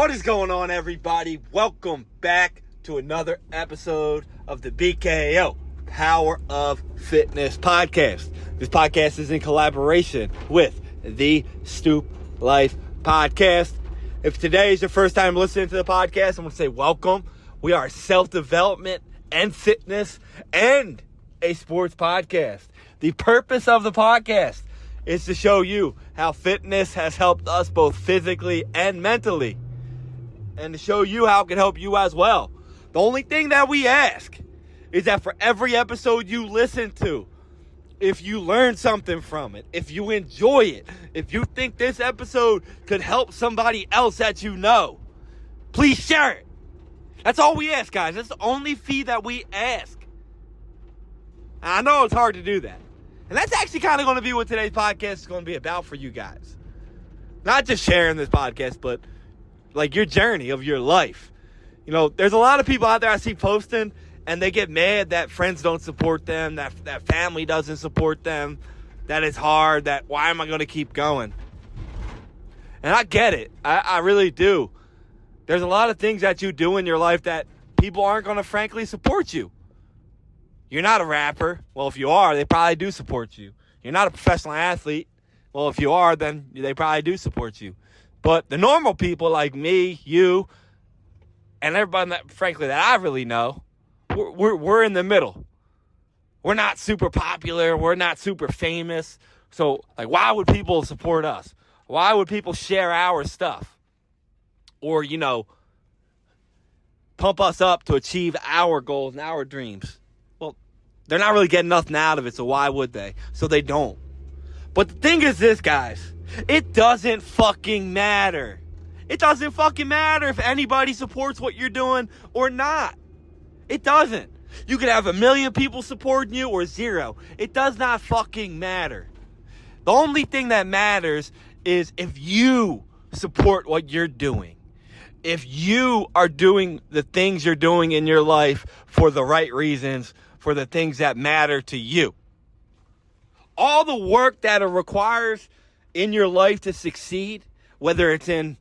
What is going on, everybody? Welcome back to another episode of the BKO Power of Fitness podcast. This podcast is in collaboration with the Stoop Life podcast. If today is your first time listening to the podcast, I'm going to say welcome. We are self-development and fitness and a sports podcast. The purpose of the podcast is to show you how fitness has helped us both physically and mentally, and to show you how it can help you as well. The only thing that we ask is that for every episode you listen to, if you learn something from it, if you enjoy it, if you think this episode could help somebody else that you know, please share it. That's all we ask, guys. That's the only fee that we ask. I know it's hard to do that. And that's actually kind of going to be what today's podcast is going to be about for you guys. Not just sharing this podcast, but like your journey of your life. You know, there's a lot of people out there I see posting, and they get mad that friends don't support them, that family doesn't support them, that it's hard, that why am I going to keep going? And I get it. I really do. There's a lot of things that you do in your life that people aren't going to frankly support you. You're not a rapper. Well, if you are, they probably do support you. You're not a professional athlete. Well, if you are, then they probably do support you. But the normal people like me, you, and everybody that, frankly, that I really know, we're in the middle. We're not super popular. We're not super famous. So, like, why would people support us? Why would people share our stuff? Or, you know, pump us up to achieve our goals and our dreams? Well, they're not really getting nothing out of it, so why would they? So they don't. But the thing is this, guys. It doesn't fucking matter. It doesn't fucking matter if anybody supports what you're doing or not. It doesn't. You could have 1 million people supporting you or 0. It does not fucking matter. The only thing that matters is if you support what you're doing. If you are doing the things you're doing in your life for the right reasons, for the things that matter to you. All the work that it requires in your life to succeed, whether it's in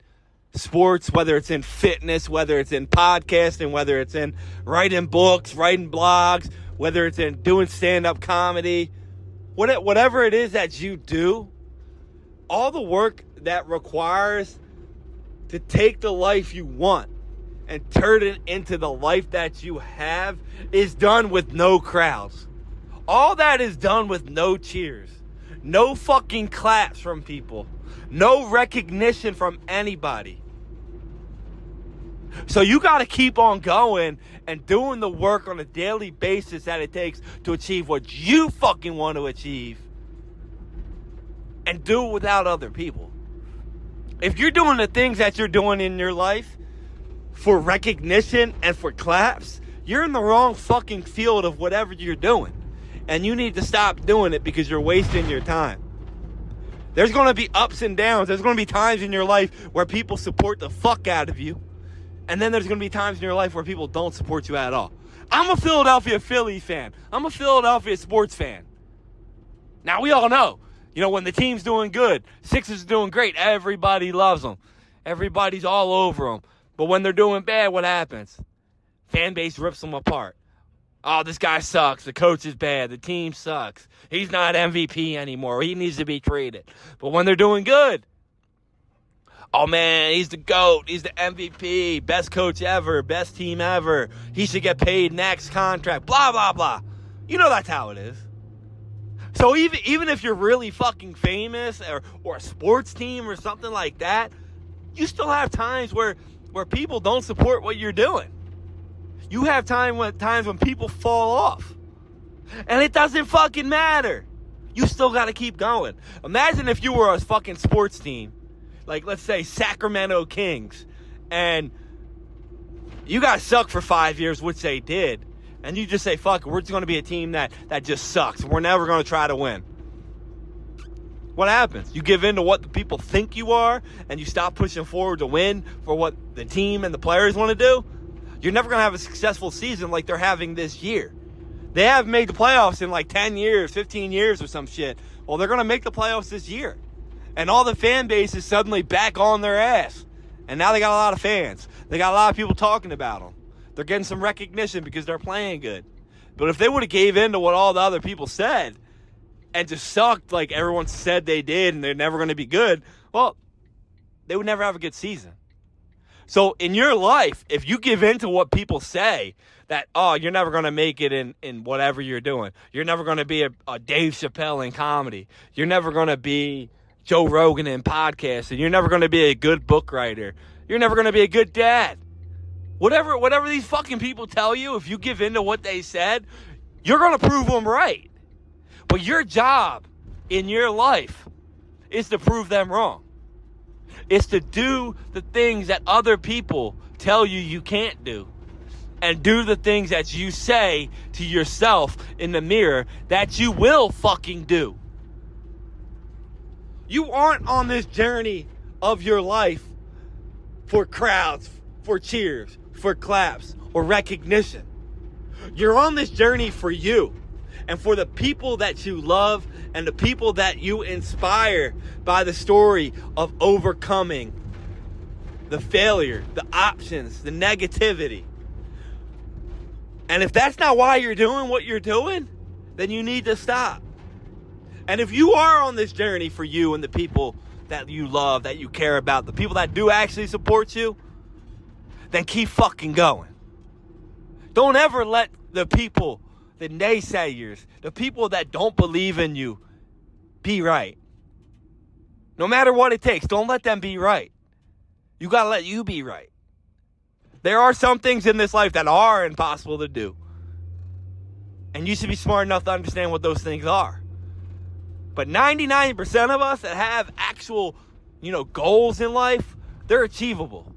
sports, whether it's in fitness, whether it's in podcasting, whether it's in writing books, writing blogs, whether it's in doing stand-up comedy, whatever it is that you do, all the work that requires to take the life you want and turn it into the life that you have is done with no crowds. All that is done with no cheers. No fucking claps from people. No recognition from anybody. So you got to keep on going and doing the work on a daily basis that it takes to achieve what you fucking want to achieve. And do it without other people. If you're doing the things that you're doing in your life for recognition and for claps, you're in the wrong fucking field of whatever you're doing. And you need to stop doing it because you're wasting your time. There's going to be ups and downs. There's going to be times in your life where people support the fuck out of you. And then there's going to be times in your life where people don't support you at all. I'm a Philadelphia Phillies fan. I'm a Philadelphia sports fan. Now, we all know, you know, when the team's doing good, Sixers are doing great, everybody loves them. Everybody's all over them. But when they're doing bad, what happens? Fan base rips them apart. Oh, this guy sucks. The coach is bad. The team sucks. He's not MVP anymore. He needs to be traded. But when they're doing good, oh, man, he's the GOAT. He's the MVP. Best coach ever. Best team ever. He should get paid next contract. Blah, blah, blah. You know that's how it is. So even if you're really fucking famous or a sports team or something like that, you still have times where people don't support what you're doing. You have times when people fall off. And it doesn't fucking matter. You still got to keep going. Imagine if you were a fucking sports team. Like, let's say, Sacramento Kings. And you guys suck for 5 years, which they did. And you just say, fuck it, we're just going to be a team that just sucks. We're never going to try to win. What happens? You give in to what the people think you are, and you stop pushing forward to win for what the team and the players want to do. You're never going to have a successful season like they're having this year. They haven't made the playoffs in like 10 years, 15 years or some shit. Well, they're going to make the playoffs this year. And all the fan base is suddenly back on their ass. And now they got a lot of fans. They got a lot of people talking about them. They're getting some recognition because they're playing good. But if they would have gave in to what all the other people said and just sucked like everyone said they did and they're never going to be good, well, they would never have a good season. So in your life, if you give in to what people say, that, oh, you're never going to make it in whatever you're doing. You're never going to be a Dave Chappelle in comedy. You're never going to be Joe Rogan in podcasting. You're never going to be a good book writer. You're never going to be a good dad. Whatever these fucking people tell you, if you give in to what they said, you're going to prove them right. But your job in your life is to prove them wrong. It's to do the things that other people tell you you can't do. And do the things that you say to yourself in the mirror that you will fucking do. You aren't on this journey of your life for crowds, for cheers, for claps, or recognition. You're on this journey for you and for the people that you love and the people that you inspire by the story of overcoming the failure, the options, the negativity. And if that's not why you're doing what you're doing, then you need to stop. And if you are on this journey for you and the people that you love, that you care about, the people that do actually support you, then keep fucking going. Don't ever let the people, the naysayers, the people that don't believe in you, be right. No matter what it takes, don't let them be right. You gotta let you be right. There are some things in this life that are impossible to do. And you should be smart enough to understand what those things are. But 99% of us that have actual, goals in life, they're achievable.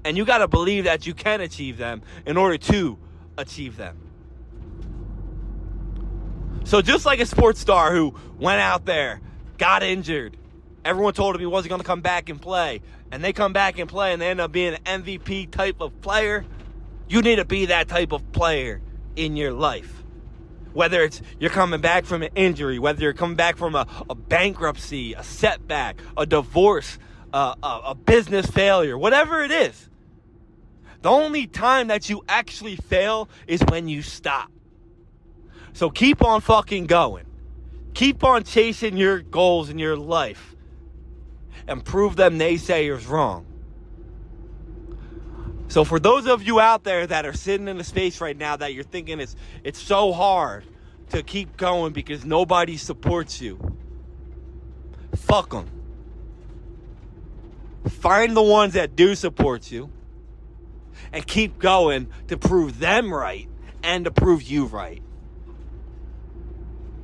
And you got to believe that you can achieve them in order to achieve them. So just like a sports star who went out there, got injured, everyone told him he wasn't going to come back and play, and they come back and play and they end up being an MVP type of player, you need to be that type of player in your life. Whether it's you're coming back from an injury, whether you're coming back from a bankruptcy, a setback, a divorce, a business failure, whatever it is. The only time that you actually fail is when you stop. So keep on fucking going. Keep on chasing your goals in your life. And prove them naysayers wrong. So for those of you out there that are sitting in a space right now that you're thinking it's so hard to keep going because nobody supports you, fuck them. Find the ones that do support you and keep going to prove them right and to prove you right.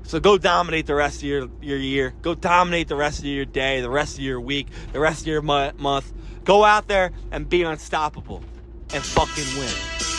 So go dominate the rest of your year. Go dominate the rest of your day, the rest of your week, the rest of your month. Go out there and be unstoppable and fucking win.